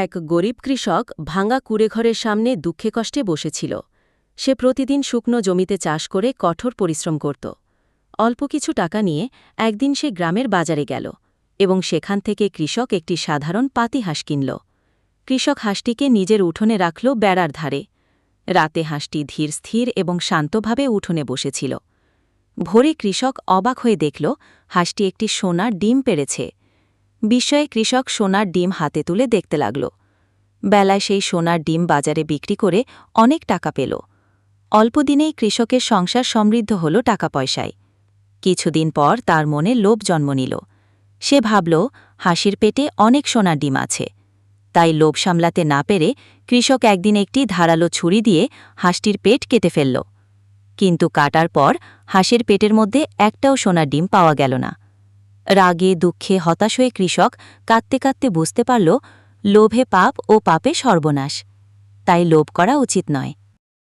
এক গরিব কৃষক ভাঙা কুঁড়েঘরের সামনে দুঃখে কষ্টে বসেছিল। সে প্রতিদিন শুকনো জমিতে চাষ করে কঠোর পরিশ্রম করত। অল্প কিছু টাকা নিয়ে একদিন সে গ্রামের বাজারে গেল এবং সেখান থেকে কৃষক একটি সাধারণ পাতি হাঁস কিনল। কৃষক হাঁসটিকে নিজের উঠোনে রাখল বেড়ার ধারে। রাতে হাঁসটি ধীর স্থির এবং শান্তভাবে উঠোনে বসেছিল। ভোরে কৃষক অবাক হয়ে দেখল হাঁসটি একটি সোনার ডিম পেড়েছে। বিস্ময়ে কৃষক সোনার ডিম হাতে তুলে দেখতে লাগল। বেলায় সেই সোনার ডিম বাজারে বিক্রি করে অনেক টাকা পেল। অল্পদিনেই কৃষকের সংসার সমৃদ্ধ হল টাকা পয়সায়। কিছুদিন পর তার মনে লোভ জন্ম নিল। সে ভাবল হাঁসির পেটে অনেক সোনার ডিম আছে। তাই লোভ সামলাতে না পেরে কৃষক একদিন একটি ধারালো ছুরি দিয়ে হাঁসটির পেট কেটে ফেলল। কিন্তু কাটার পর হাঁসের পেটের মধ্যে একটাও সোনার ডিম পাওয়া গেল না। রাগে দুঃখে হতাশ হয়ে কৃষক কাঁদতে কাঁদতে বুঝতে পারল লোভে পাপ ও পাপে সর্বনাশ। তাই লোভ করা উচিত নয়।